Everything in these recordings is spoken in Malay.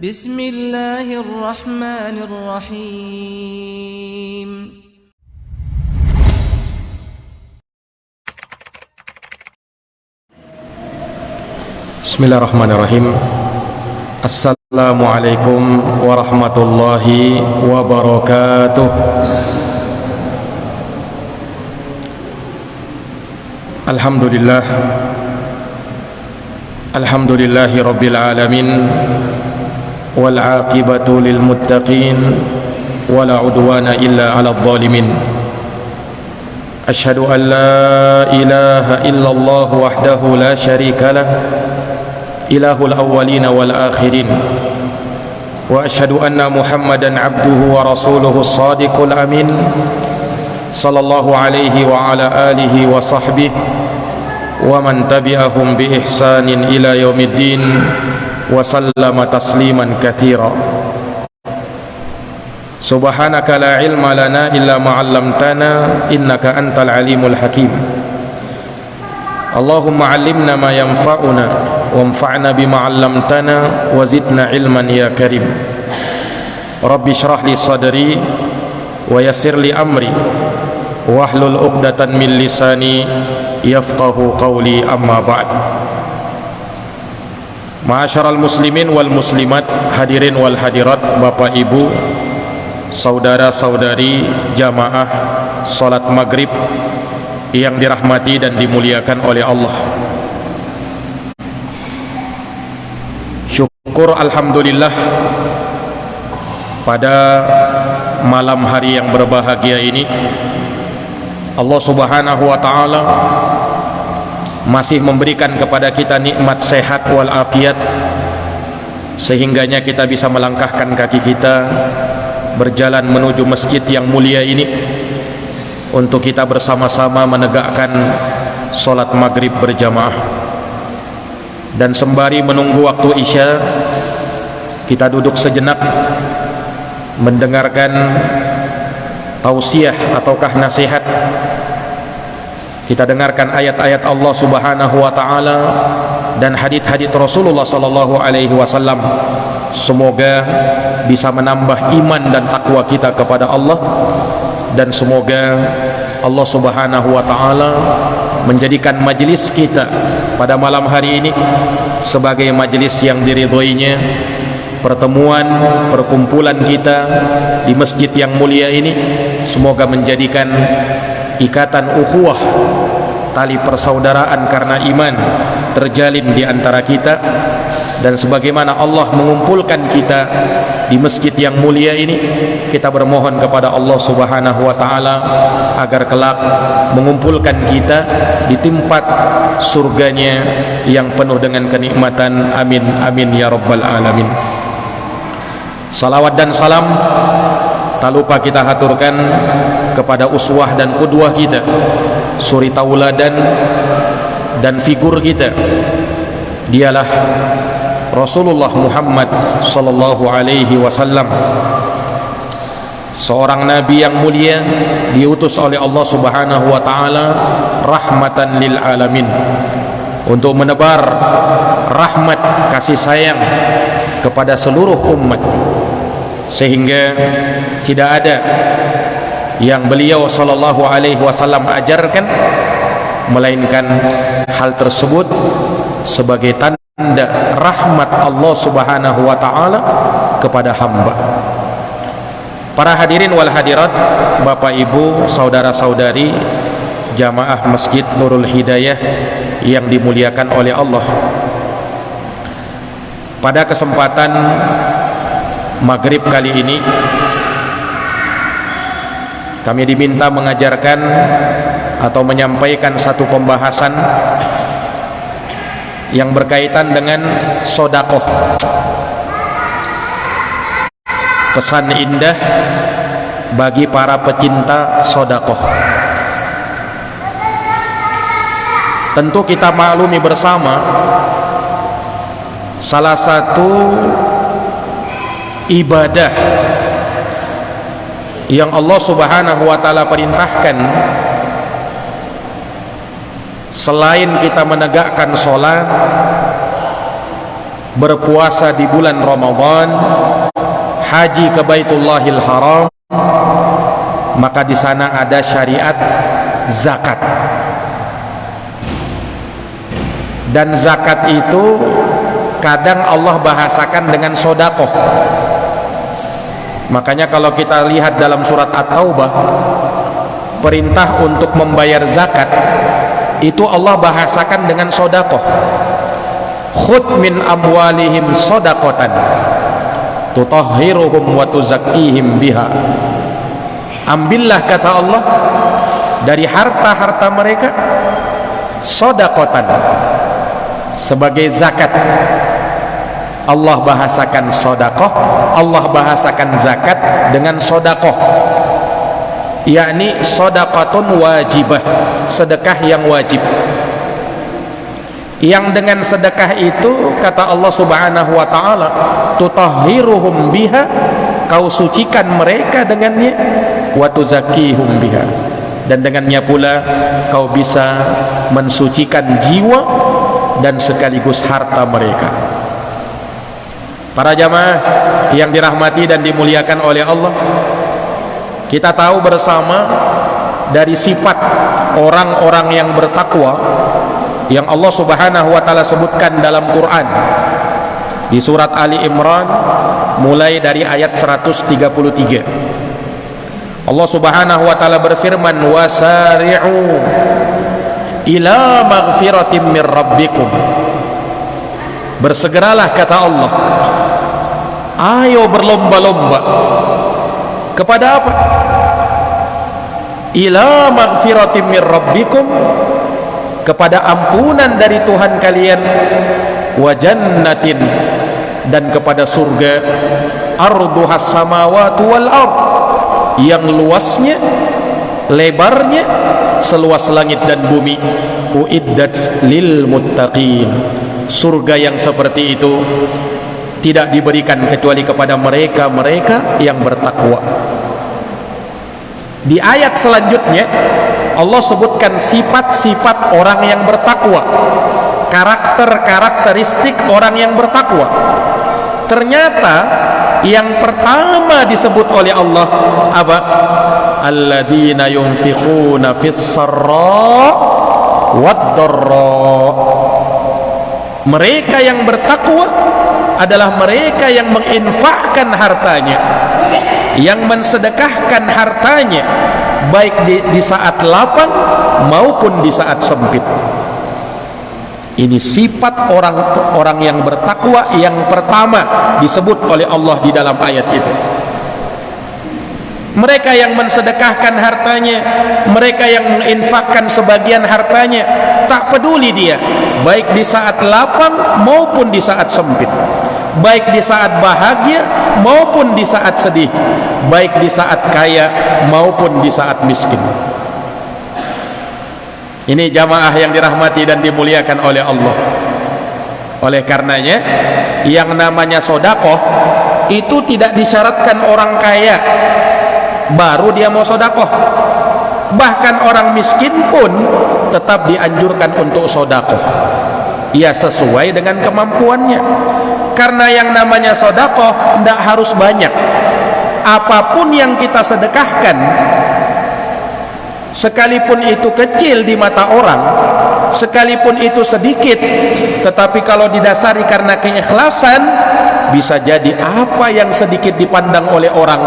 Bismillahirrahmanirrahim. Bismillahirrahmanirrahim. Assalamualaikum warahmatullahi wabarakatuh. Alhamdulillah, alhamdulillahi rabbil alamin, wal aqibatu lil muttaqin, wala udwana illa 'alal zalimin. Asyhadu an la ilaha illallah wahdahu la syarika lah, ilahul awwalin wal akhirin, wa asyhadu anna Muhammadan abduhu wa rasuluhu shadiqul amin, sallallahu alaihi wa ala alihi wa sahbihi wa man tabi'ahum bi ihsanin ila yaumiddin wa sallama tasliman katsira. Subhanaka la ilma lana illa ma 'allamtana innaka antal alimul hakim. Allahumma 'allimna ma yanfa'una wanfa'na bima 'allamtana wa zidna ilman ya karim. Rabbi shrah li sadri wa yassir li amri wahlul 'uqdatan min lisani yafqahu qawli, amma ba'd. Ma'asyaral muslimin wal muslimat, hadirin wal hadirat, Bapak Ibu, saudara-saudari jamaah salat maghrib yang dirahmati dan dimuliakan oleh Allah. Syukur alhamdulillah pada malam hari yang berbahagia ini Allah subhanahu wa ta'ala masih memberikan kepada kita nikmat sehat wal afiat, sehingganya kita bisa melangkahkan kaki kita berjalan menuju masjid yang mulia ini untuk kita bersama-sama menegakkan solat maghrib berjamaah. Dan sembari menunggu waktu isya, kita duduk sejenak mendengarkan tausiah ataukah nasihat. Kita dengarkan ayat-ayat Allah subhanahu wa ta'ala dan hadits-hadits Rasulullah sallallahu alaihi wasallam. Semoga bisa menambah iman dan takwa kita kepada Allah, dan semoga Allah subhanahu wa ta'ala menjadikan majelis kita pada malam hari ini sebagai majelis yang diridhoinya. Pertemuan, perkumpulan kita di masjid yang mulia ini semoga menjadikan ikatan ukhuwah, tali persaudaraan karena iman terjalin di antara kita. Dan sebagaimana Allah mengumpulkan kita di masjid yang mulia ini, kita bermohon kepada Allah subhanahu wa ta'ala agar kelak mengumpulkan kita di tempat surganya yang penuh dengan kenikmatan. Amin amin ya rabbal alamin. Salawat dan salam tak lupa kita haturkan kepada uswah dan qudwah kita, suri tauladan dan figur kita. Dialah Rasulullah Muhammad sallallahu alaihi wasallam, seorang nabi yang mulia, diutus oleh Allah subhanahu wa ta'ala rahmatan lil alamin, untuk menebar rahmat kasih sayang kepada seluruh umat, sehingga tidak ada yang beliau sallallahu alaihi wasallam ajarkan melainkan hal tersebut sebagai tanda rahmat Allah subhanahu wa ta'ala kepada hamba. Para hadirin wal hadirat, Bapak Ibu, saudara-saudari jamaah Masjid Nurul Hidayah yang dimuliakan oleh Allah, pada kesempatan maghrib kali ini kami diminta mengajarkan atau menyampaikan satu pembahasan yang berkaitan dengan sodakoh. Pesan indah bagi para pecinta sodakoh. Tentu kita maklumi bersama, salah satu ibadah yang Allah subhanahu wa ta'ala perintahkan selain kita menegakkan sholat, berpuasa di bulan Ramadan, haji ke Baitullahil Haram, maka di sana ada syariat zakat. Dan zakat itu kadang Allah bahasakan dengan sodakoh. Makanya kalau kita lihat dalam surat At-Taubah, perintah untuk membayar zakat itu Allah bahasakan dengan sodakoh. Khudh min amwalihim sodakotan tutahhiruhum wa tuzakkihim biha. Ambillah, kata Allah, dari harta-harta mereka sodakotan, sebagai zakat. Allah bahasakan sodakoh, Allah bahasakan zakat dengan sodakoh, yakni sodakotun wajibah, sedekah yang wajib. Yang dengan sedekah itu, kata Allah subhanahu wa ta'ala, tutahhiruhum biha, kau sucikan mereka dengannya, wa tuzakkihum biha, dan dengannya pula kau bisa mensucikan jiwa dan sekaligus harta mereka. Para jamaah yang dirahmati dan dimuliakan oleh Allah, kita tahu bersama dari sifat orang-orang yang bertakwa yang Allah subhanahu wa ta'ala sebutkan dalam Quran di surat Ali Imran mulai dari ayat 133. Allah subhanahu wa ta'ala berfirman, wasari'u ila maghfiratim mir rabbikum, bersegeralah, kata Allah, ayo berlomba-lomba kepada apa? Ila maghfiratim mir rabbikum, kepada ampunan dari Tuhan kalian, wa jannatin, dan kepada surga, arduhas samawati wal ard, yang luasnya, lebarnya seluas langit dan bumi, uiddat lil muttaqin. Surga yang seperti itu tidak diberikan kecuali kepada mereka-mereka yang bertakwa. Di ayat selanjutnya Allah sebutkan sifat-sifat orang yang bertakwa, karakter-karakteristik orang yang bertakwa. Ternyata yang pertama disebut oleh Allah apa? Alladzina yunfiquna fis sarra wad dharra. Mereka yang bertakwa adalah mereka yang menginfakkan hartanya, yang mensedekahkan hartanya, baik di saat lapang maupun di saat sempit. Ini sifat orang-orang yang bertakwa yang pertama disebut oleh Allah di dalam ayat itu. Mereka yang mensedekahkan hartanya, mereka yang menginfakkan sebagian hartanya, tak peduli dia, baik di saat lapang maupun di saat sempit, baik di saat bahagia maupun di saat sedih, baik di saat kaya maupun di saat miskin. Ini jamaah yang dirahmati dan dimuliakan oleh Allah. Oleh karenanya, yang namanya sodakoh itu tidak disyaratkan orang kaya baru dia mau sodakoh. Bahkan orang miskin pun tetap dianjurkan untuk sodakoh, ya sesuai dengan kemampuannya. Karena yang namanya sodakoh tidak harus banyak. Apapun yang kita sedekahkan, sekalipun itu kecil di mata orang, sekalipun itu sedikit, tetapi kalau didasari karena keikhlasan, bisa jadi apa yang sedikit dipandang oleh orang,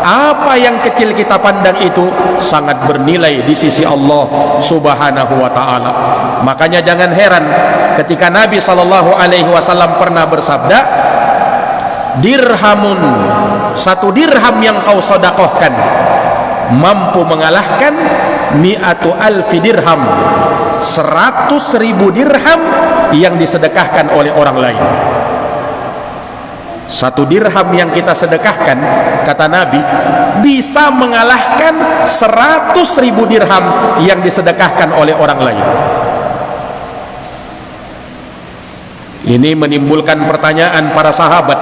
apa yang kecil kita pandang itu sangat bernilai di sisi Allah subhanahu wa ta'ala. Makanya jangan heran ketika Nabi SAW pernah bersabda, dirhamun, satu dirham yang kau sodakohkan mampu mengalahkan mi'atu alfi dirham, 100.000 dirham yang disedekahkan oleh orang lain. Satu dirham yang kita sedekahkan, kata Nabi, bisa mengalahkan 100.000 dirham yang disedekahkan oleh orang lain. Ini menimbulkan pertanyaan para sahabat,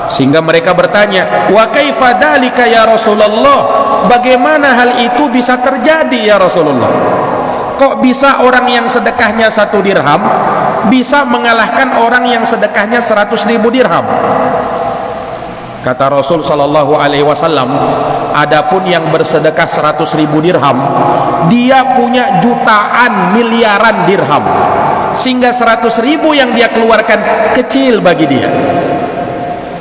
sehingga mereka bertanya, wa kaifa dzalika ya Rasulullah, bagaimana hal itu bisa terjadi ya Rasulullah? Kok bisa orang yang sedekahnya 1 dirham bisa mengalahkan orang yang sedekahnya 100.000 dirham. Kata Rasul sallallahu alaihi wasallam, adapun yang bersedekah 100.000 dirham, dia punya jutaan miliaran dirham, sehingga 100.000 yang dia keluarkan kecil bagi dia.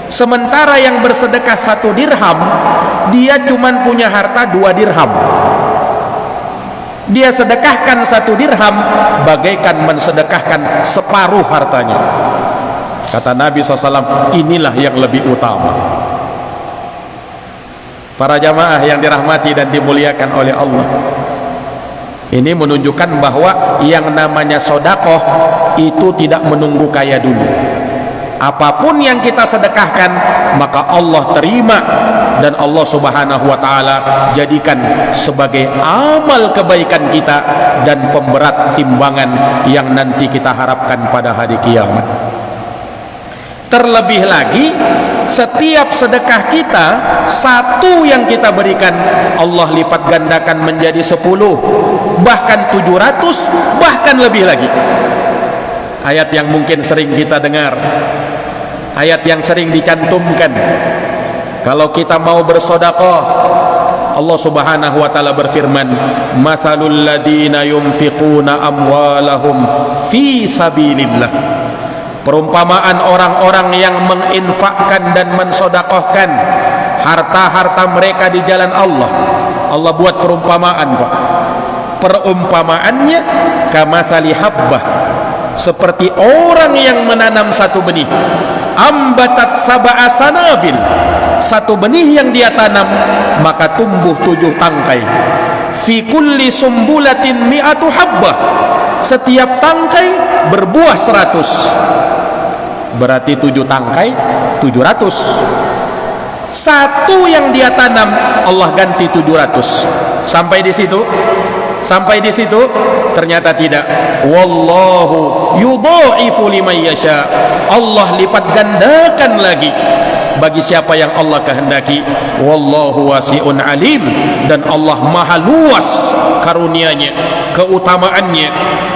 Sementara yang bersedekah 1 dirham, dia cuman punya harta 2 dirham. Dia sedekahkan 1 dirham bagaikan mensedekahkan separuh hartanya. Kata Nabi SAW, inilah yang lebih utama. Para jamaah yang dirahmati dan dimuliakan oleh Allah, ini menunjukkan bahwa yang namanya sodakoh itu tidak menunggu kaya dulu. Apapun yang kita sedekahkan, maka Allah terima, dan Allah subhanahu wa ta'ala jadikan sebagai amal kebaikan kita dan pemberat timbangan yang nanti kita harapkan pada hari kiamat. Terlebih lagi, setiap sedekah kita, 1 yang kita berikan, Allah lipat gandakan menjadi 10, bahkan 700, bahkan lebih lagi. Ayat yang mungkin sering kita dengar, ayat yang sering dicantumkan, kalau kita mau bersedekah, Allah subhanahu wa ta'ala berfirman, mathalul ladina yunfiquna amwalahum fi sabilillah. Perumpamaan orang-orang yang menginfakkan dan mensedekahkan harta-harta mereka di jalan Allah. Allah buat perumpamaan, Pak. Perumpamaannya kamathali habbah, seperti orang yang menanam 1 benih, ambatat sab'a sanabil, 1 benih yang dia tanam maka tumbuh 7 tangkai, fi kulli sumbulatin mi'atu habbah, setiap tangkai berbuah 100, berarti 7 tangkai 700. 1 yang dia tanam Allah ganti 700. Sampai di situ? Sampai di situ? Ternyata tidak. Wallahu yudha'ifu liman yasha. Allah lipat gandakan lagi bagi siapa yang Allah kehendaki. Wallahu wasi'un alim, dan Allah maha luas karunia-Nya, keutamaannya,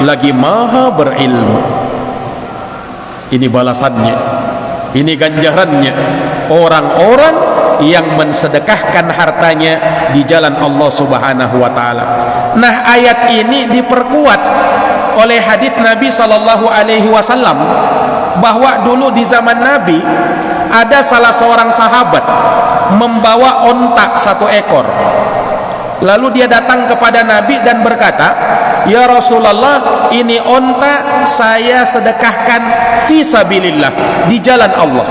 lagi maha berilmu. Ini balasannya, ini ganjarannya orang-orang yang mensedekahkan hartanya di jalan Allah subhanahu wa ta'ala. Nah, ayat ini diperkuat oleh hadits Nabi sallallahu alaihi wasallam, bahwa dulu di zaman Nabi ada salah seorang sahabat membawa onta 1 ekor. Lalu dia datang kepada Nabi dan berkata, ya Rasulullah, ini onta saya sedekahkan fi sabilillah, di jalan Allah.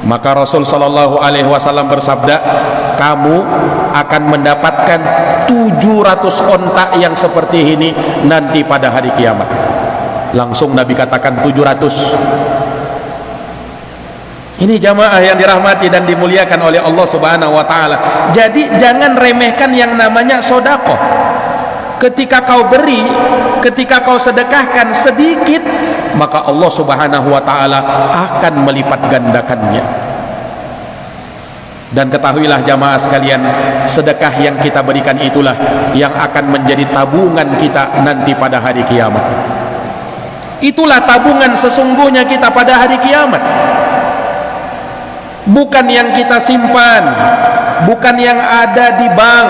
Maka Rasul sallallahu alaihi wasallam bersabda, kamu akan mendapatkan 700 onta yang seperti ini nanti pada hari kiamat. Langsung Nabi katakan 700. Ini jamaah yang dirahmati dan dimuliakan oleh Allah subhanahu wa ta'ala. Jadi jangan remehkan yang namanya sedekah. Ketika kau beri, ketika kau sedekahkan sedikit, maka Allah subhanahu wa ta'ala akan melipat gandakannya. Dan ketahuilah jamaah sekalian, sedekah yang kita berikan itulah yang akan menjadi tabungan kita nanti pada hari kiamat. Itulah tabungan sesungguhnya kita pada hari kiamat. Bukan yang kita simpan, bukan yang ada di bank,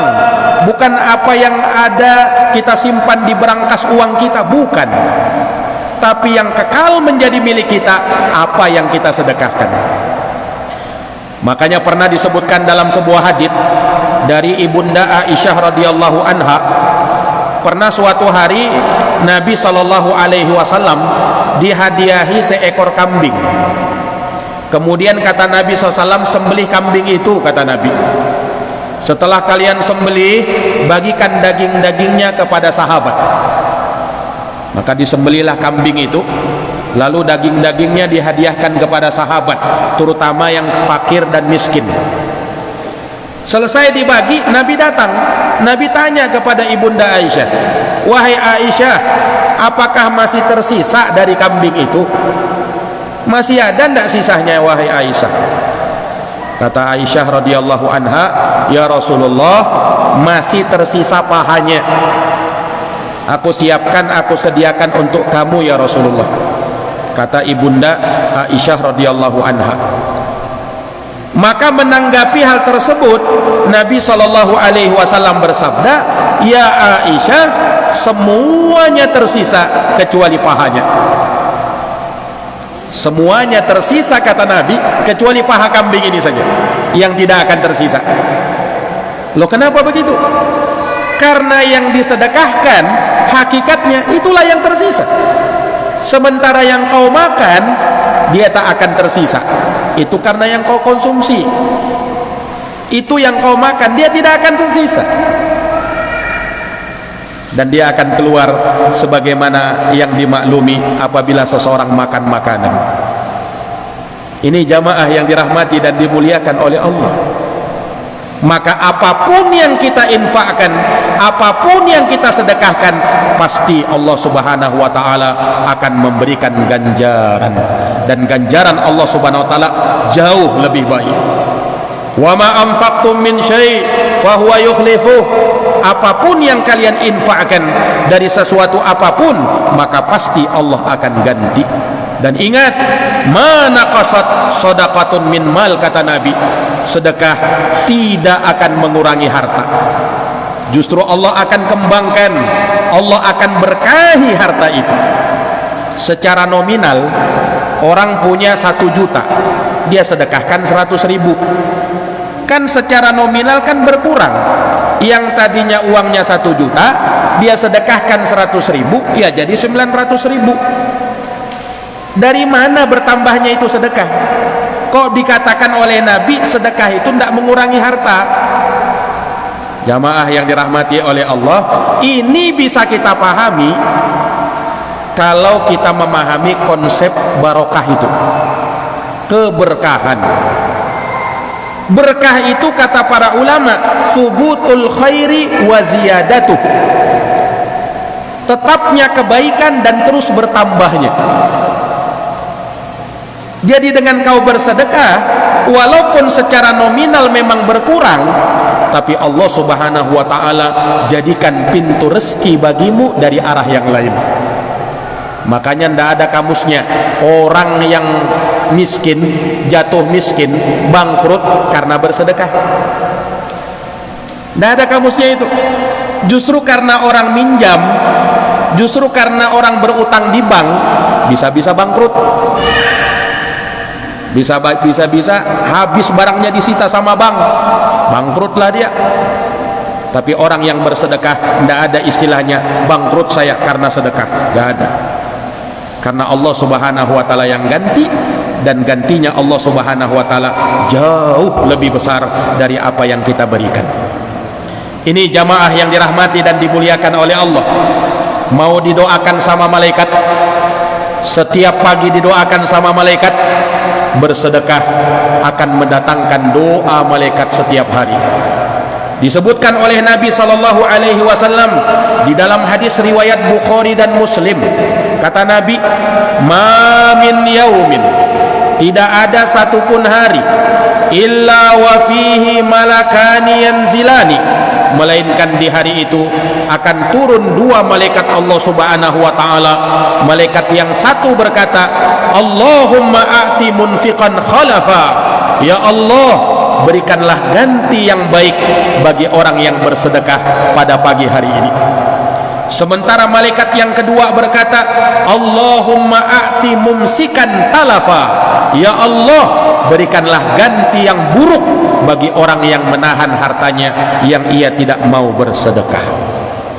bukan apa yang ada kita simpan di berangkas uang kita, bukan. Tapi yang kekal menjadi milik kita, apa yang kita sedekahkan. Makanya pernah disebutkan dalam sebuah hadits dari Ibunda Aisyah radhiyallahu anha, pernah suatu hari Nabi sallallahu alaihi wasallam dihadiahi seekor kambing. Kemudian kata Nabi SAW, sembelih kambing itu, kata Nabi. Setelah kalian sembelih, bagikan daging-dagingnya kepada sahabat. Maka disembelihlah kambing itu, lalu daging-dagingnya dihadiahkan kepada sahabat, terutama yang fakir dan miskin. Selesai dibagi, Nabi datang. Nabi tanya kepada Ibunda Aisyah, wahai Aisyah, apakah masih tersisa dari kambing itu? Masih ada enggak sisanya wahai Aisyah? Kata Aisyah radhiyallahu anha, ya Rasulullah, masih tersisa pahanya. Aku siapkan, aku sediakan untuk kamu ya Rasulullah, kata ibunda Aisyah radhiyallahu anha. Maka menanggapi hal tersebut, Nabi SAW bersabda, ya Aisyah, semuanya tersisa kecuali pahanya. Semuanya tersisa, kata Nabi, kecuali paha kambing ini saja yang tidak akan tersisa. Loh, kenapa begitu? Karena yang disedekahkan hakikatnya itulah yang tersisa. Sementara yang kau makan, dia tak akan tersisa. Itu karena yang kau konsumsi. Itu yang kau makan, dia tidak akan tersisa. Dan dia akan keluar sebagaimana yang dimaklumi apabila seseorang makan makanan. Ini jamaah yang dirahmati dan dimuliakan oleh Allah. Maka apapun yang kita infakkan, apapun yang kita sedekahkan, pasti Allah Subhanahu wa ta'ala akan memberikan ganjaran. Dan ganjaran Allah Subhanahu wa ta'ala jauh lebih baik. Wa ma anfaqtum min syai' fa huwa yukhlifuh. Apapun yang kalian infakkan dari sesuatu apapun, maka pasti Allah akan ganti. Dan ingat, ma naqasat shadaqatun min mal, kata Nabi, sedekah tidak akan mengurangi harta. Justru Allah akan kembangkan, Allah akan berkahi harta itu. Secara nominal, orang punya 1 juta, dia sedekahkan 100.000. Kan secara nominal kan berkurang. Yang tadinya uangnya 1 juta, dia sedekahkan 100.000, ya jadi 900.000. Dari mana bertambahnya itu sedekah? Kok dikatakan oleh Nabi sedekah itu tidak mengurangi harta? Jamaah yang dirahmati oleh Allah, ini bisa kita pahami kalau kita memahami konsep barokah itu, keberkahan. Berkah itu kata para ulama, subutul khairi wa ziyadatuh, tetapnya kebaikan dan terus bertambahnya. Jadi dengan kau bersedekah, walaupun secara nominal memang berkurang, tapi Allah Subhanahu wa ta'ala jadikan pintu rezeki bagimu dari arah yang lain. Makanya tidak ada kamusnya orang yang miskin, jatuh miskin, bangkrut karena bersedekah. Tidak ada kamusnya itu. Justru karena orang minjam, justru karena orang berutang di bank, bisa-bisa bangkrut. Bisa-bisa habis barangnya disita sama bank, bangkrutlah dia. Tapi orang yang bersedekah, tidak ada istilahnya bangkrut saya karena sedekah, tidak ada. Karena Allah Subhanahu wa ta'ala yang ganti, dan gantinya Allah Subhanahu wa ta'ala jauh lebih besar dari apa yang kita berikan. Ini jamaah yang dirahmati dan dimuliakan oleh Allah. Mau didoakan sama malaikat, setiap pagi didoakan sama malaikat. Bersedekah akan mendatangkan doa malaikat setiap hari. Disebutkan oleh Nabi SAW di dalam hadis riwayat Bukhari dan Muslim, kata Nabi, ma min yaumin, tidak ada satupun hari, illa wa fihi malakani yanzilani, melainkan di hari itu akan turun 2 malaikat Allah Subhanahu wa ta'ala. Malaikat yang satu berkata, Allahumma a'ti munfiqan khalafa, ya Allah, berikanlah ganti yang baik bagi orang yang bersedekah pada pagi hari ini. Sementara malaikat yang kedua berkata, Allahumma a'ti mumsikan talafa, ya Allah, berikanlah ganti yang buruk bagi orang yang menahan hartanya yang ia tidak mau bersedekah.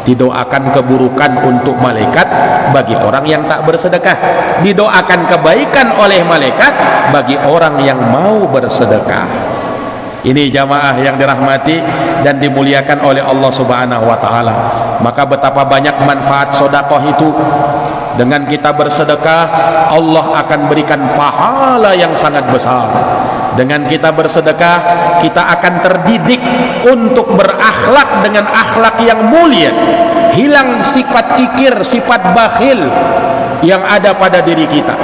Didoakan keburukan untuk malaikat bagi orang yang tak bersedekah, didoakan kebaikan oleh malaikat bagi orang yang mau bersedekah. Ini jamaah yang dirahmati dan dimuliakan oleh Allah Subhanahu wa ta'ala. Maka betapa banyak manfaat sedekah itu. Dengan kita bersedekah, Allah akan berikan pahala yang sangat besar. Dengan kita bersedekah, kita akan terdidik untuk berakhlak dengan akhlak yang mulia. Hilang sifat kikir, sifat bakhil yang ada pada diri kita.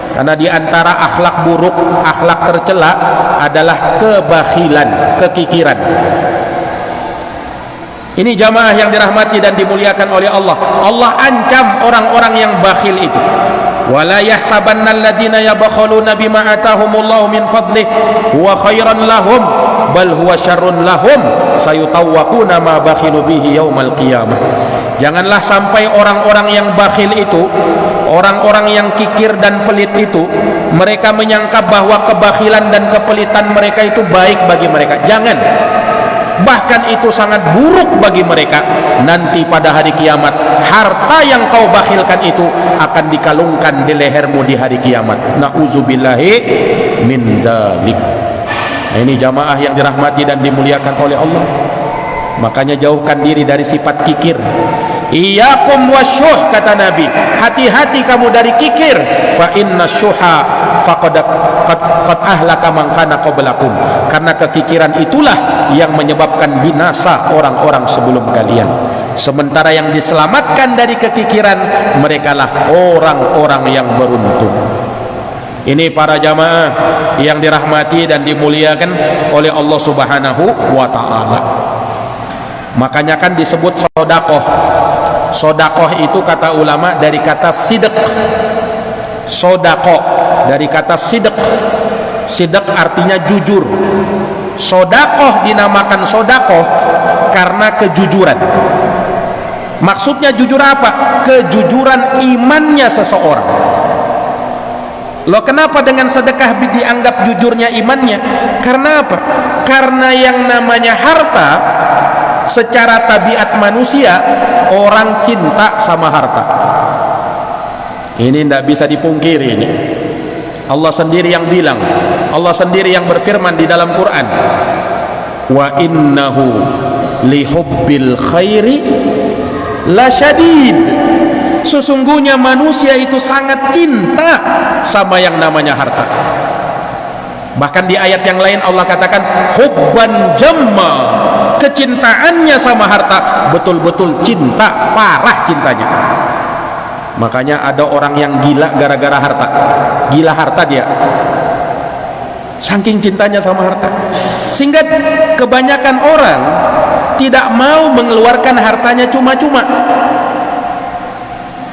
Karena di antara akhlak buruk, akhlak tercela adalah kebakhilan, kekikiran. Ini jamaah yang dirahmati dan dimuliakan oleh Allah. Allah ancam orang-orang yang bakhil itu. Wala yahsabanna alladhina yabkhuluna bima atahumullahu min fadlih huwa khairan lahum bal huwa syarrun lahum sayutawwaquna ma bakhilu bihi yaumal qiyamah. Janganlah sampai orang-orang yang bakhil itu, orang-orang yang kikir dan pelit itu, mereka menyangka bahwa kebakhilan dan kepelitan mereka itu baik bagi mereka. Jangan. Bahkan itu sangat buruk bagi mereka. Nanti pada hari kiamat, harta yang kau bakhilkan itu akan dikalungkan di lehermu di hari kiamat. Na'udzubillahi min dzalik. Nah, ini jamaah yang dirahmati dan dimuliakan oleh Allah. Makanya jauhkan diri dari sifat kikir. Iyyakum wasyuh, kata Nabi, hati-hati kamu dari kikir. Fa inna syuha faqad ahlaka man kana qablakum. Karena kekikiran itulah yang menyebabkan binasa orang-orang sebelum kalian. Sementara yang diselamatkan dari kekikiran, merekalah orang-orang yang beruntung. Ini para jamaah yang dirahmati dan dimuliakan oleh Allah Subhanahu wa ta'ala. Makanya kan disebut sodakoh. Sodakoh itu kata ulama dari kata sidq. Sodakoh dari kata sidq. Sidq artinya jujur. Sodakoh dinamakan sodakoh karena kejujuran. Maksudnya jujur apa? Kejujuran imannya seseorang. Loh, kenapa dengan sedekah dianggap jujurnya imannya? Karena apa? Karena yang namanya harta, secara tabiat manusia, orang cinta sama harta. Ini tidak bisa dipungkiri ini. Allah sendiri yang bilang, Allah sendiri yang berfirman di dalam Quran, wa innahu lihubbil khairi lasyadid. Sesungguhnya manusia itu sangat cinta sama yang namanya harta. Bahkan di ayat yang lain Allah katakan hubban jamma, kecintaannya sama harta betul-betul cinta, parah cintanya. Makanya ada orang yang gila gara-gara harta. Gila harta dia, saking cintanya sama harta, sehingga kebanyakan orang tidak mau mengeluarkan hartanya cuma-cuma.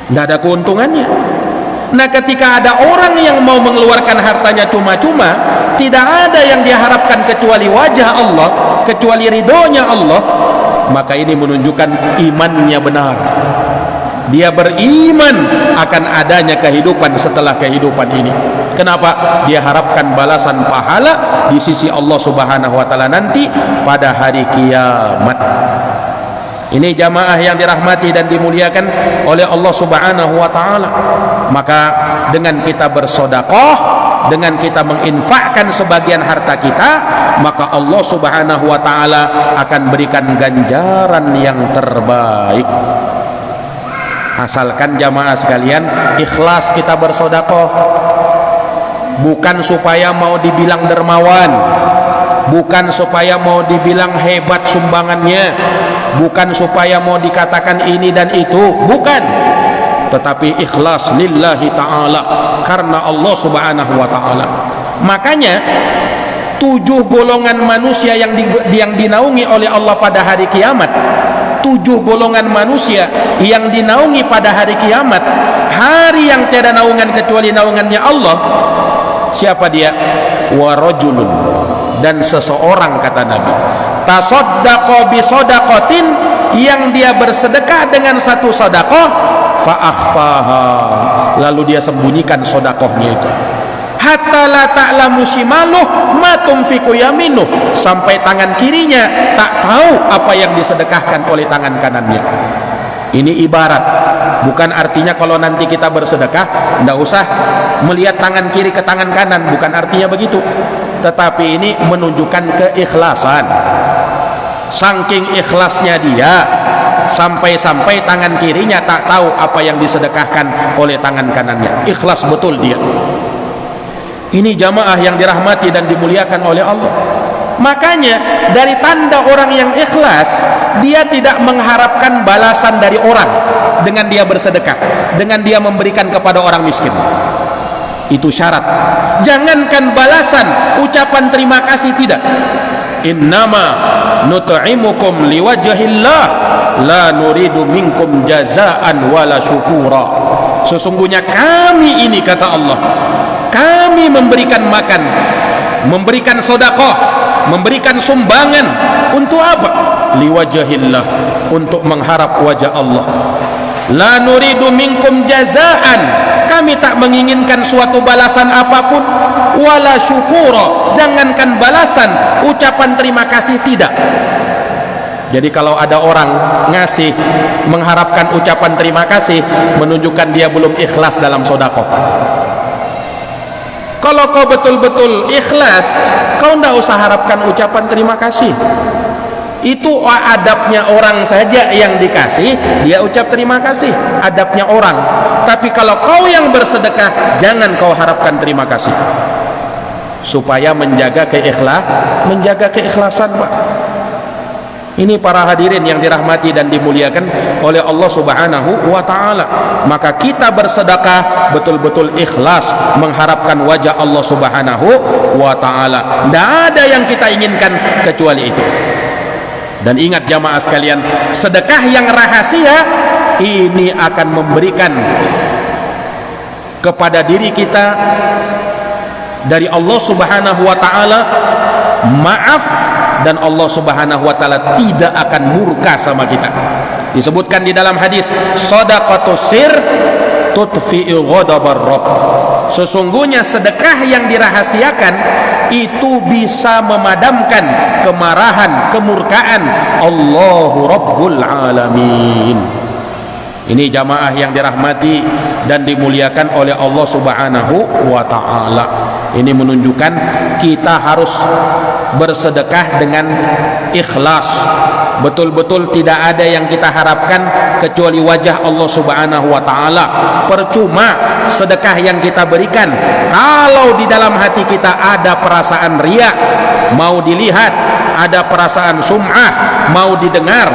Tidak ada keuntungannya. Nah, ketika ada orang yang mau mengeluarkan hartanya cuma-cuma, tidak ada yang diharapkan kecuali wajah Allah, kecuali ridhonya Allah, maka ini menunjukkan imannya benar. Dia beriman akan adanya kehidupan setelah kehidupan ini. Kenapa? Dia harapkan balasan pahala di sisi Allah Subhanahu wa ta'ala nanti pada hari kiamat. Ini jamaah yang dirahmati dan dimuliakan oleh Allah Subhanahu wa ta'ala. Maka dengan kita bersedekah, dengan kita menginfakkan sebagian harta kita, maka Allah Subhanahu wa ta'ala akan berikan ganjaran yang terbaik. Asalkan jamaah sekalian ikhlas kita bersedekah, bukan supaya mau dibilang dermawan, bukan supaya mau dibilang hebat sumbangannya, bukan supaya mau dikatakan ini dan itu, bukan, tetapi ikhlas lillahi ta'ala, karena Allah Subhanahu wa ta'ala. Makanya 7 golongan manusia yang dinaungi oleh Allah pada hari kiamat, 7 golongan manusia yang dinaungi pada hari kiamat, hari yang tiada naungan kecuali naungannya Allah. Siapa dia? Wa rajulun, dan seseorang, kata Nabi, tasaddaqa bi sadaqatin, yang dia bersedekah dengan satu sedekah, fa akhfaha, lalu dia sembunyikan sedekahnya itu, hatta la ta'lamu shimaluh ma tunfiqu yaminuh, sampai tangan kirinya tak tahu apa yang disedekahkan oleh tangan kanannya. Ini ibarat, bukan artinya kalau nanti kita bersedekah tidak usah melihat tangan kiri ke tangan kanan, bukan artinya begitu, tetapi ini menunjukkan keikhlasan. Saking ikhlasnya dia, sampai-sampai tangan kirinya tak tahu apa yang disedekahkan oleh tangan kanannya. Ikhlas betul dia. Ini jamaah yang dirahmati dan dimuliakan oleh Allah. Makanya dari tanda orang yang ikhlas, dia tidak mengharapkan balasan dari orang dengan dia bersedekah, dengan dia memberikan kepada orang miskin. Itu syarat. Jangankan balasan, ucapan terima kasih tidak. innama nut'imukum liwajhillah la nuridu minkum jazaan wala syukura. Sesungguhnya kami ini, kata Allah, kami memberikan makan, memberikan sedekah, memberikan sumbangan untuk apa? Liwajhillah, untuk mengharap wajah Allah. La nuridu minkum jazaan, kami tak menginginkan suatu balasan apapun, wala syukura, jangankan balasan, ucapan terima kasih tidak. Jadi kalau ada orang ngasih mengharapkan ucapan terima kasih, menunjukkan dia belum ikhlas dalam sedekah. Kalau kau betul-betul ikhlas, kau tidak usah harapkan ucapan terima kasih. Itu adabnya orang saja, yang dikasih dia ucap terima kasih, adabnya orang. Tapi kalau kau yang bersedekah, jangan kau harapkan terima kasih, supaya menjaga keikhlasan, Pak. Ini para hadirin yang dirahmati dan dimuliakan oleh Allah Subhanahu wa ta'ala. Maka kita bersedekah betul-betul ikhlas, mengharapkan wajah Allah Subhanahu wa ta'ala. Tidak ada yang kita inginkan kecuali itu. Dan ingat jamaah sekalian, sedekah yang rahasia ini akan memberikan kepada diri kita dari Allah Subhanahu wa ta'ala maaf, dan Allah Subhanahu wa ta'ala tidak akan murka sama kita. Disebutkan di dalam hadis, shadaqatus sir tutfi'u ghadabar rabb. Sesungguhnya sedekah yang dirahasiakan itu bisa memadamkan kemarahan, kemurkaan Allahu Rabbul Alamin. Ini jamaah yang dirahmati dan dimuliakan oleh Allah Subhanahu wa ta'ala. Ini menunjukkan kita harus bersedekah dengan ikhlas, betul-betul tidak ada yang kita harapkan kecuali wajah Allah Subhanahu wa ta'ala. Percuma sedekah yang kita berikan kalau di dalam hati kita ada perasaan riya, mau dilihat, ada perasaan sum'ah, mau didengar,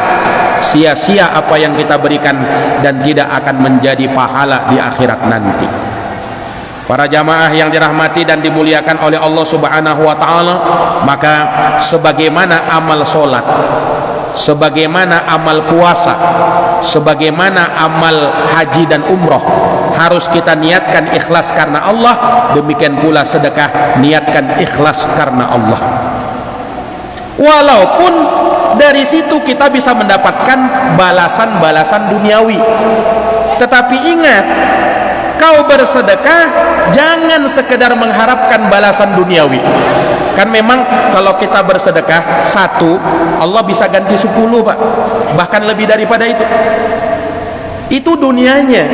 sia-sia apa yang kita berikan dan tidak akan menjadi pahala di akhirat nanti. Para jamaah yang dirahmati dan dimuliakan oleh Allah Subhanahu wa ta'ala, maka sebagaimana amal solat, sebagaimana amal puasa, sebagaimana amal haji dan umroh harus kita niatkan ikhlas karena Allah, demikian pula sedekah niatkan ikhlas karena Allah. Walaupun dari situ kita bisa mendapatkan balasan-balasan duniawi, tetapi ingat, kau bersedekah jangan sekedar mengharapkan balasan duniawi. Kan memang kalau kita bersedekah satu, Allah bisa ganti 10, Pak, bahkan lebih daripada itu dunianya.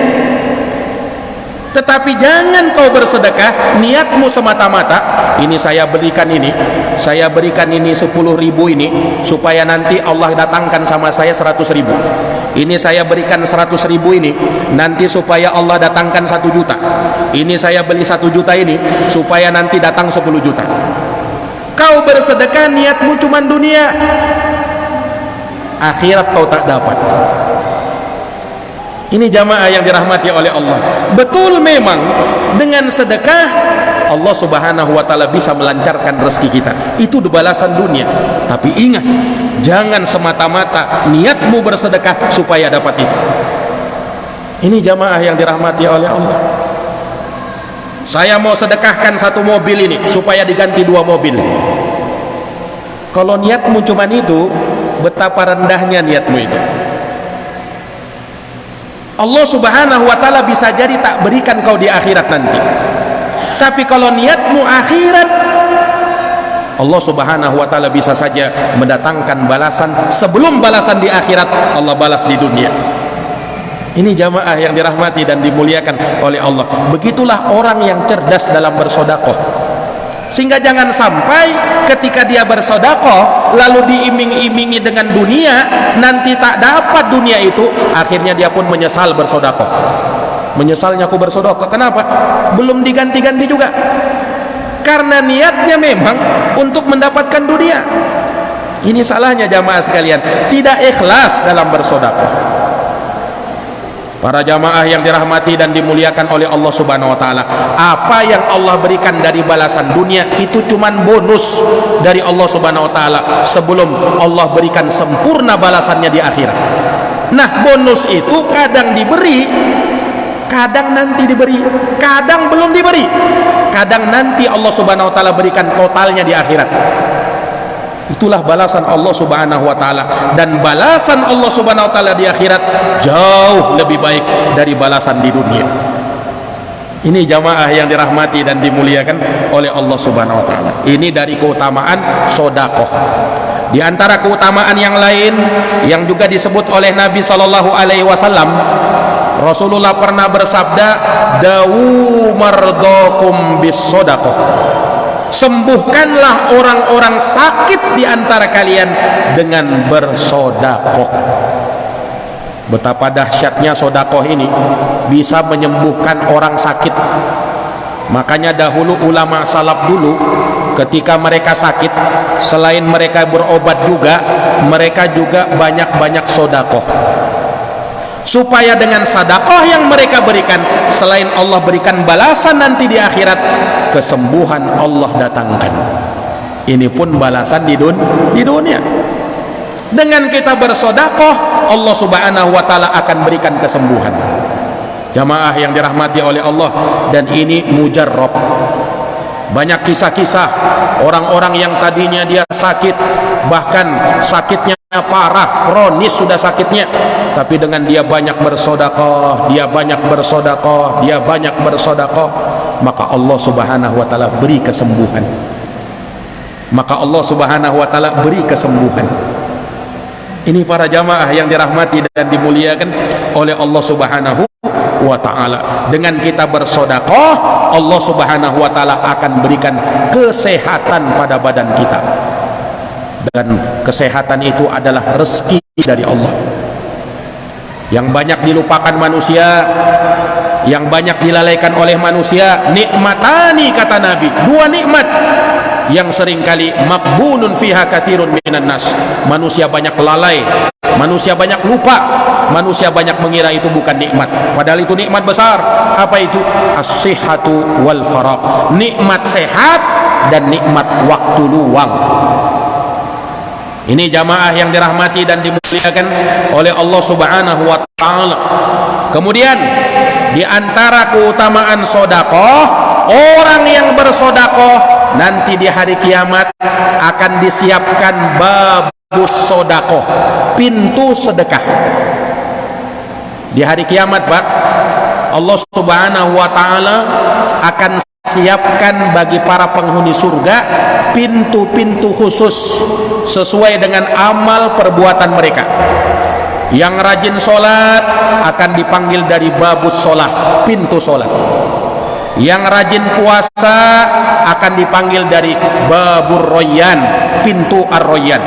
Tetapi jangan kau bersedekah niatmu semata-mata, ini saya berikan ini 10.000 ini supaya nanti Allah datangkan sama saya 100.000. Ini saya berikan 100.000 ini nanti supaya Allah datangkan 1 juta. Ini saya beli 1 juta ini supaya nanti datang 10 juta. Kau bersedekah niatmu cuma dunia, akhirat kau tak dapat. Ini jamaah yang dirahmati oleh Allah. Betul, memang dengan sedekah Allah Subhanahu wa ta'ala bisa melancarkan rezeki kita, itu balasan dunia. Tapi ingat, jangan semata-mata niatmu bersedekah supaya dapat itu. Ini jamaah yang dirahmati oleh Allah. Saya mau sedekahkan 1 mobil ini supaya diganti 2 mobil. Kalau niatmu cuma itu, betapa rendahnya niatmu itu. Allah Subhanahu wa ta'ala bisa jadi tak berikan kau di akhirat nanti. Tapi kalau niatmu akhirat, Allah Subhanahu wa ta'ala bisa saja mendatangkan balasan sebelum balasan di akhirat Allah balas di dunia. Ini jamaah yang dirahmati dan dimuliakan oleh Allah. Begitulah orang yang cerdas dalam bersedekah. Sehingga jangan sampai ketika dia bersedekah lalu diiming-imingi dengan dunia, nanti tak dapat dunia itu, akhirnya dia pun menyesal bersedekah. Menyesalnya aku bersedekah, kenapa? Belum diganti-ganti juga. Karena niatnya memang untuk mendapatkan dunia. Ini salahnya jamaah sekalian, tidak ikhlas dalam bersedekah. Para jamaah yang dirahmati dan dimuliakan oleh Allah Subhanahu wa taala, apa yang Allah berikan dari balasan dunia itu cuman bonus dari Allah Subhanahu wa taala sebelum Allah berikan sempurna balasannya di akhirat. Nah, bonus itu kadang diberi, kadang nanti diberi, kadang belum diberi, kadang nanti Allah Subhanahu wa taala berikan totalnya di akhirat. Itulah balasan Allah Subhanahu wa taala, dan balasan Allah Subhanahu wa taala di akhirat jauh lebih baik dari balasan di dunia. Ini jamaah yang dirahmati dan dimuliakan oleh Allah Subhanahu wa taala. Ini dari keutamaan sedekah. Di antara keutamaan yang lain yang juga disebut oleh Nabi sallallahu alaihi wasallam, Rasulullah pernah bersabda, "Dawu mardakum bis sedekah." Sembuhkanlah orang-orang sakit di antara kalian dengan bersedekah. Betapa dahsyatnya sedekah ini bisa menyembuhkan orang sakit. Makanya dahulu ulama salaf dulu ketika mereka sakit, selain mereka berobat juga, mereka juga banyak-banyak sedekah. Supaya dengan sedekah yang mereka berikan, selain Allah berikan balasan nanti di akhirat, kesembuhan Allah datangkan. Ini pun balasan di dunia. Dengan kita bersedekah, Allah Subhanahu wa taala akan berikan kesembuhan. Jamaah yang dirahmati oleh Allah, dan ini mujarrab. Banyak kisah-kisah orang-orang yang tadinya dia sakit, bahkan sakitnya parah, kronis sudah sakitnya, tapi dengan dia banyak bersedekah, dia banyak bersedekah, maka Allah Subhanahu wa taala beri kesembuhan. Maka Allah Subhanahu wa taala beri kesembuhan. Ini para jamaah yang dirahmati dan dimuliakan oleh Allah Subhanahu wa taala. Dengan kita bersedekah, Allah Subhanahu wa taala akan berikan kesehatan pada badan kita. Dan kesehatan itu adalah rezeki dari Allah. Yang banyak dilupakan manusia, yang banyak dilalaikan oleh manusia, nikmatani kata Nabi, dua nikmat yang seringkali makbunun fiha katsirun minan nas. Manusia banyak lalai, manusia banyak lupa, manusia banyak mengira itu bukan nikmat, padahal itu nikmat besar. Apa itu? As-sihhatu wal faragh. Nikmat sehat dan nikmat waktu luang. Ini jamaah yang dirahmati dan dimuliakan oleh Allah Subhanahu wa taala. Kemudian di antara keutamaan sedekah, orang yang bersedekah nanti di hari kiamat akan disiapkan babus sedekah, pintu sedekah. Di hari kiamat, Pak, Allah Subhanahu wa taala akan siapkan bagi para penghuni surga pintu-pintu khusus sesuai dengan amal perbuatan mereka. Yang rajin sholat akan dipanggil dari babus sholat, pintu sholat. Yang rajin puasa akan dipanggil dari babur royan, pintu ar-royan,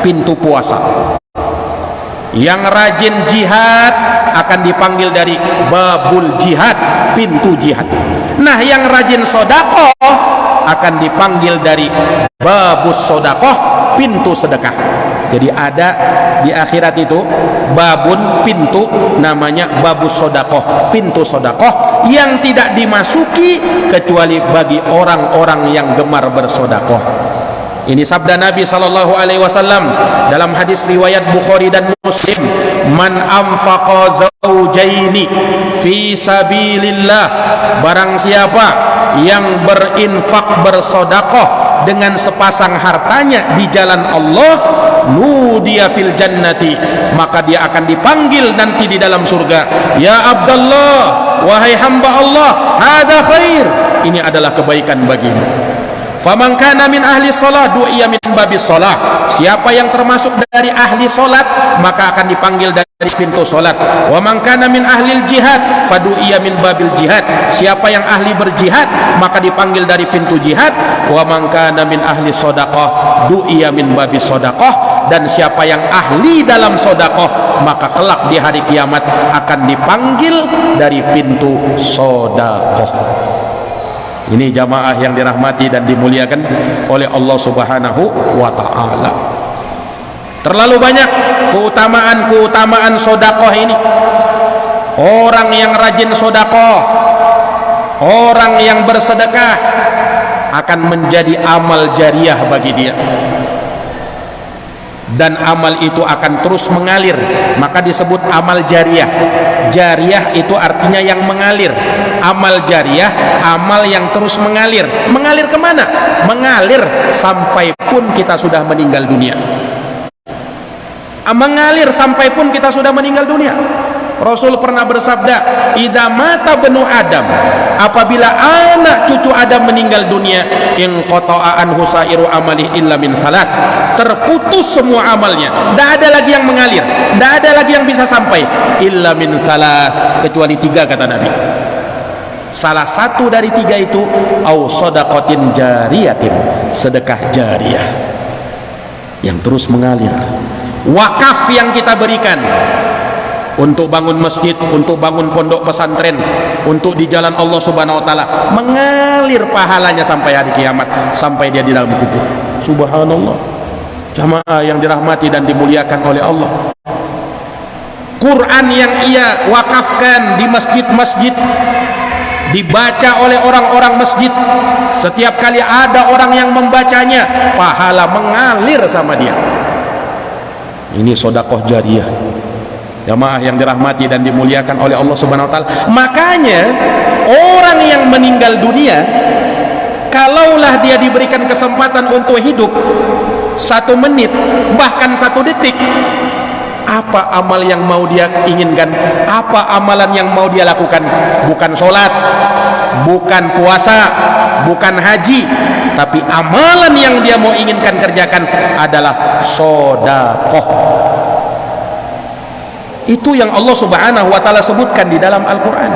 pintu puasa. Yang rajin jihad akan dipanggil dari babul jihad, pintu jihad. Nah, yang rajin sedekah akan dipanggil dari babus sedekah, pintu sedekah. Jadi ada di akhirat itu babun, pintu, namanya babus sedekah, pintu sedekah yang tidak dimasuki kecuali bagi orang-orang yang gemar bersedekah. Ini sabda Nabi sallallahu alaihi wasallam dalam hadis riwayat Bukhari dan Muslim, "Man anfaqa zaujaini fi sabilillah." Barang siapa yang berinfak bersedekah dengan sepasang hartanya di jalan Allah, nudiya fil jannati, maka dia akan dipanggil nanti di dalam surga, "Ya Abdullah, wahai hamba Allah, hada khair." Ini adalah kebaikan bagimu. Faman kana min ahli shalah du'iya min babis shalah. Siapa yang termasuk dari ahli salat, maka akan dipanggil dari pintu salat. Wa man kana min ahli jihad fadu'iya min babil jihad. Siapa yang ahli berjihad, maka dipanggil dari pintu jihad. Wa man kana min ahli shadaqah du'iya min babis shadaqah. Dan siapa yang ahli dalam sedekah, maka kelak di hari kiamat akan dipanggil dari pintu sedekah. Ini jamaah yang dirahmati dan dimuliakan oleh Allah Subhanahu wa ta'ala. Terlalu banyak keutamaan-keutamaan sedekah ini. Orang yang rajin sodakoh, orang yang bersedekah akan menjadi amal jariah bagi dia, dan amal itu akan terus mengalir, maka disebut amal jariah. Jariah itu artinya yang mengalir. Amal jariah, amal yang terus mengalir. Mengalir kemana? Mengalir sampai pun kita sudah meninggal dunia. Mengalir sampai pun kita sudah meninggal dunia. Rasul pernah bersabda, "Idza mata banu Adam," apabila anak cucu Adam meninggal dunia, "inqata'a anhu sa'iru amali illa min salas." Terputus semua amalnya, tidak ada lagi yang mengalir, tidak ada lagi yang bisa sampai, illa min salas, kecuali 3 kata Nabi. Salah satu dari 3 itu au shadaqatin jariyatin, sedekah jariah yang terus mengalir. Wakaf yang kita berikan untuk bangun masjid, untuk bangun pondok pesantren, untuk di jalan Allah Subhanahu wa taala, mengalir pahalanya sampai hari kiamat, sampai dia di dalam kubur. Subhanallah. Jamaah yang dirahmati dan dimuliakan oleh Allah. Quran yang ia wakafkan di masjid-masjid, dibaca oleh orang-orang masjid, setiap kali ada orang yang membacanya, pahala mengalir sama dia. Ini sedekah jariah. Jamaah yang dirahmati dan dimuliakan oleh Allah Subhanahu wa taala. Makanya orang yang meninggal dunia, kalaulah dia diberikan kesempatan untuk hidup 1 menit, bahkan 1 detik, apa amal yang mau dia inginkan? Apa amalan yang mau dia lakukan? Bukan sholat, bukan puasa, bukan haji, tapi amalan yang dia mau inginkan kerjakan adalah sedekah. Itu yang Allah Subhanahu wa taala sebutkan di dalam Al-Qur'an.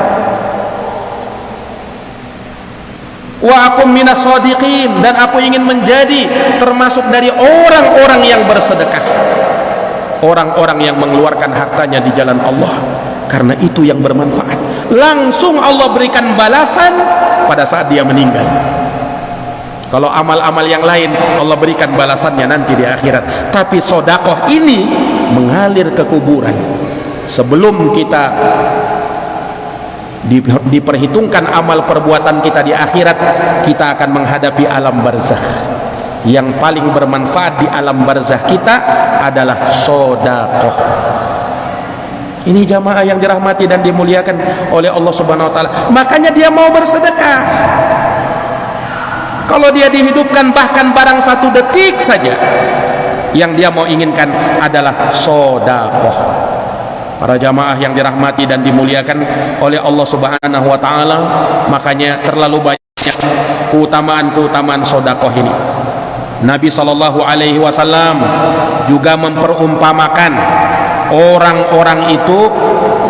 Wa akum minas shadiqin, dan aku ingin menjadi termasuk dari orang-orang yang bersedekah, orang-orang yang mengeluarkan hartanya di jalan Allah, karena itu yang bermanfaat. Langsung Allah berikan balasan pada saat dia meninggal. Kalau amal-amal yang lain Allah berikan balasannya nanti di akhirat, tapi sedekah ini mengalir ke kuburan. Sebelum kita diperhitungkan amal perbuatan kita di akhirat, kita akan menghadapi alam barzakh. Yang paling bermanfaat di alam barzakh kita adalah sedekah. Ini jamaah yang dirahmati dan dimuliakan oleh Allah Subhanahu wa taala. Makanya dia mau bersedekah. Kalau dia dihidupkan bahkan barang 1 detik saja, yang dia mau inginkan adalah sedekah. Para jamaah yang dirahmati dan dimuliakan oleh Allah Subhanahu wa taala, makanya terlalu banyak keutamaan-keutamaan sedekah ini. Nabi sallallahu alaihi wasallam juga memperumpamakan orang-orang itu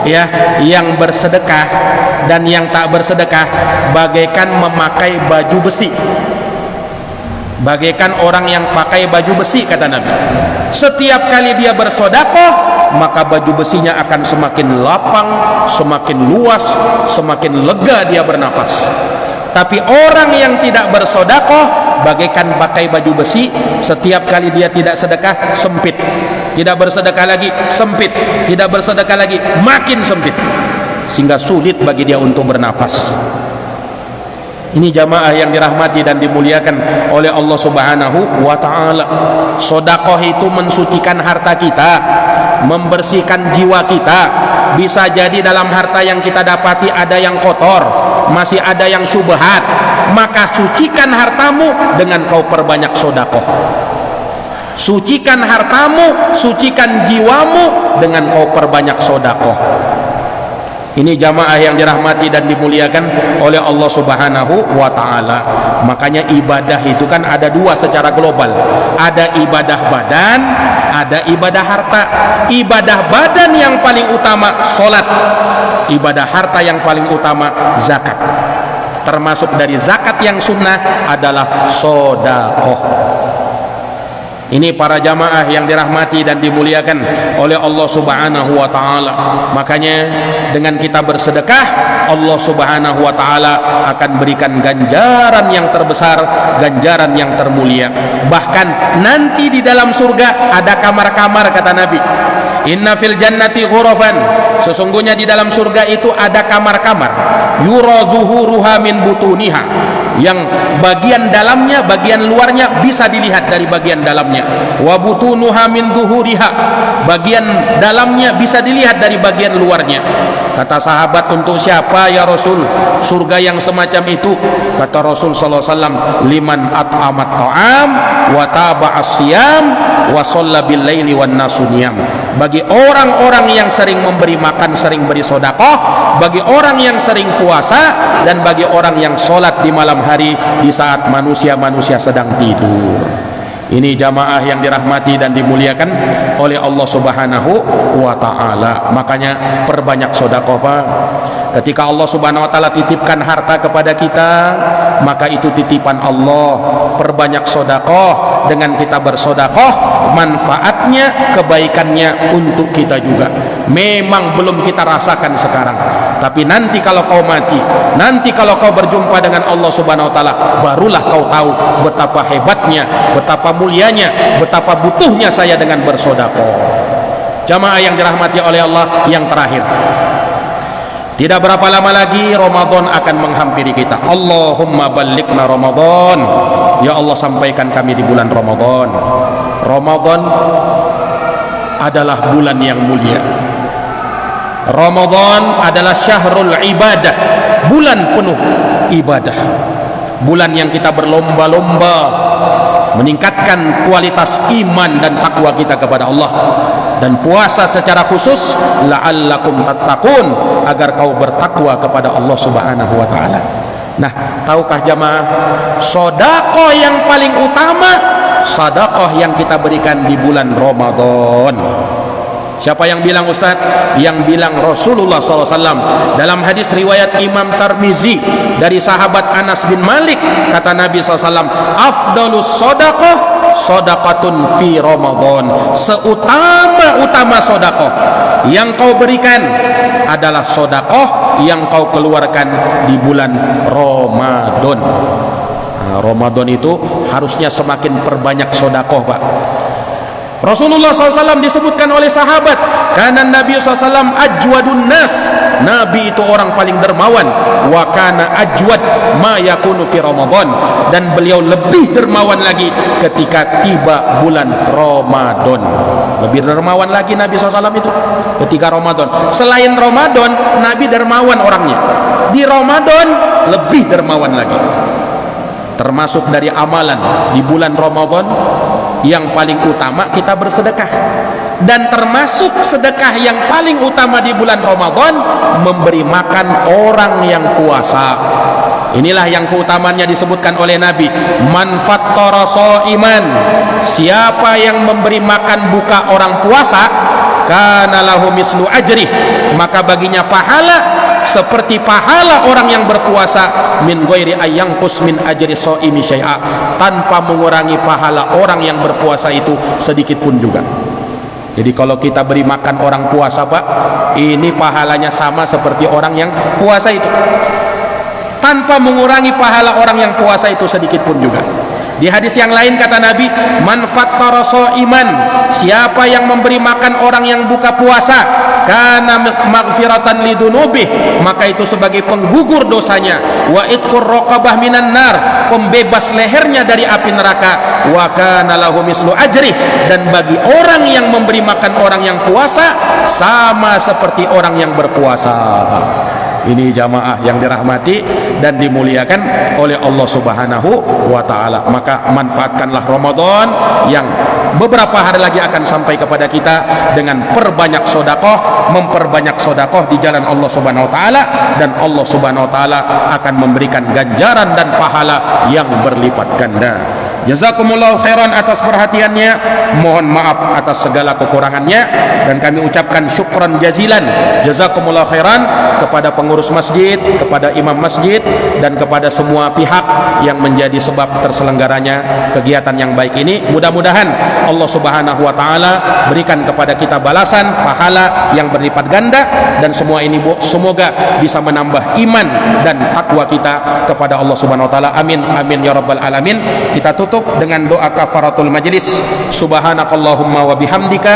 ya, yang bersedekah dan yang tak bersedekah bagaikan memakai baju besi. Bagaikan orang yang pakai baju besi, kata Nabi. Setiap kali dia bersedekah, maka baju besinya akan semakin lapang, semakin luas, semakin lega dia bernafas. Tapi orang yang tidak bersedekah bagaikan pakai baju besi, setiap kali dia tidak sedekah sempit, tidak bersedekah lagi sempit, tidak bersedekah lagi makin sempit, sehingga sulit bagi dia untuk bernafas. Ini jamaah yang dirahmati dan dimuliakan oleh Allah Subhanahu wa taala. Sedekah itu mensucikan harta kita, membersihkan jiwa kita. Bisa jadi dalam harta yang kita dapati ada yang kotor, masih ada yang syubhat, maka sucikan hartamu dengan kau perbanyak sedekah. Sucikan hartamu, sucikan jiwamu dengan kau perbanyak sedekah. Ini jamaah yang dirahmati dan dimuliakan oleh Allah Subhanahu wa taala. Makanya ibadah itu kan ada 2 secara global. Ada ibadah badan, ada ibadah harta. Ibadah badan yang paling utama salat. Ibadah harta yang paling utama zakat. Termasuk dari zakat yang sunnah adalah sedekah. Ini para jamaah yang dirahmati dan dimuliakan oleh Allah Subhanahu wa taala. Makanya dengan kita bersedekah, Allah Subhanahu wa taala akan berikan ganjaran yang terbesar, ganjaran yang termulia. Bahkan nanti di dalam surga ada kamar-kamar, kata Nabi. Inna fil jannati ghurafan, sesungguhnya di dalam surga itu ada kamar-kamar, yura zuhuruha min butuniha, yang bagian dalamnya, bagian luarnya bisa dilihat dari bagian dalamnya. Wa butunuha min zuhuriha, bagian dalamnya bisa dilihat dari bagian luarnya. Kata sahabat, untuk siapa ya Rasul surga yang semacam itu? Kata Rasul sallallahu alaihi wasallam, liman at'amat ta'am wa taba'as siyam wa shalla bil laili wan nasu niyam. Bagi orang-orang yang sering memberi makan, sering beri sedekah, bagi orang yang sering puasa, dan bagi orang yang sholat di malam hari di saat manusia-manusia sedang tidur. Ini jamaah yang dirahmati dan dimuliakan oleh Allah Subhanahu wa taala. Makanya perbanyak sedekah, Pak. Ketika Allah Subhanahu wa taala titipkan harta kepada kita, maka itu titipan Allah. Perbanyak sedekah, dengan kita bersedekah, manfaatnya, kebaikannya untuk kita juga. Memang belum kita rasakan sekarang, tapi nanti kalau kau mati, nanti kalau kau berjumpa dengan Allah Subhanahu wa taala, barulah kau tahu betapa hebatnya, betapa mulianya, betapa butuhnya saya dengan bersedekah. Jamaah yang dirahmati oleh Allah, yang terakhir, tidak berapa lama lagi Ramadan akan menghampiri kita. Allahumma ballighna Ramadan. Ya Allah, sampaikan kami di bulan Ramadan. Ramadan adalah bulan yang mulia. Ramadan adalah syahrul ibadah, bulan penuh ibadah. Bulan yang kita berlomba-lomba meningkatkan kualitas iman dan takwa kita kepada Allah. Dan puasa secara khusus, la'allakum tattaqun, agar kau bertakwa kepada Allah Subhanahu wa taala. Nah, tahukah jamaah, sedekah yang paling utama, sedekah yang kita berikan di bulan Ramadan. Siapa yang bilang, Ustaz? Yang bilang Rasulullah SAW. Dalam hadis riwayat Imam Tirmizi dari sahabat Anas bin Malik, kata Nabi SAW, afdalus sedekah sedekatun fi Ramadan. Seutama-utama sedekah yang kau berikan adalah sedekah yang kau keluarkan di bulan Ramadan. Nah, Ramadan itu harusnya semakin perbanyak sedekah, Pak. Rasulullah SAW disebutkan oleh sahabat, karena Nabi SAW ajwadun nas, Nabi itu orang paling dermawan. Wa kana ajwad ma yakunu fi Ramadan, dan beliau lebih dermawan lagi ketika tiba bulan Ramadan. Lebih dermawan lagi Nabi SAW itu ketika Ramadan. Selain Ramadan, Nabi dermawan orangnya. Di Ramadan lebih dermawan lagi. Termasuk dari amalan di bulan Ramadan yang paling utama kita bersedekah, dan termasuk sedekah yang paling utama di bulan Ramadan memberi makan orang yang puasa. Inilah yang keutamanya disebutkan oleh Nabi, man fattara shaiman, siapa yang memberi makan buka orang puasa, kana lahu mislu ajri, maka baginya pahala seperti pahala orang yang berpuasa, min ghairi ayyangqus min ajri shaimi syai'a, tanpa mengurangi pahala orang yang berpuasa itu sedikit pun juga. Jadi kalau kita beri makan orang puasa, Pak, ini pahalanya sama seperti orang yang puasa itu, tanpa mengurangi pahala orang yang puasa itu sedikit pun juga. Di hadis yang lain kata Nabi, man fattara shaiman, siapa yang memberi makan orang yang buka puasa, kana maghfiratan lidunubih, maka itu sebagai penggugur dosanya, wa itqur raqabah minan nar, pembebas lehernya dari api neraka, wa kana lahu mislu ajri, dan bagi orang yang memberi makan orang yang puasa sama seperti orang yang berpuasa. Ini jamaah yang dirahmati dan dimuliakan oleh Allah Subhanahu wa taala. Maka manfaatkanlah Ramadan yang beberapa hari lagi akan sampai kepada kita dengan perbanyak sedekah, memperbanyak sedekah di jalan Allah Subhanahu wa taala, dan Allah Subhanahu wa taala akan memberikan ganjaran dan pahala yang berlipat ganda. Jazakumullahu khairan atas perhatiannya, mohon maaf atas segala kekurangannya, dan kami ucapkan syukran jazilan, jazakumullahu khairan kepada pengurus masjid, kepada imam masjid, dan kepada semua pihak yang menjadi sebab terselenggaranya kegiatan yang baik ini. Mudah-mudahan Allah Subhanahu wa taala berikan kepada kita balasan pahala yang berlipat ganda, dan semua ini semoga bisa menambah iman dan takwa kita kepada Allah Subhanahu wa taala. Amin amin ya rabbal alamin. Kita tutup dengan doa kafaratul majlis. Subhanakallahumma wa bihamdika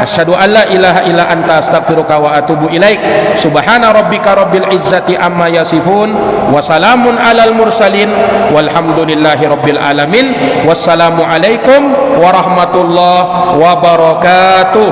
asyhadu an la ilaha illa anta astaghfiruka wa atubu ilaik. Subhana rabbika rabbil izzati amma yasifun wa salamun alal mursalin walhamdulillahi rabbil alamin. Wassalamu alaikum warahmatullahi wabarakatuh.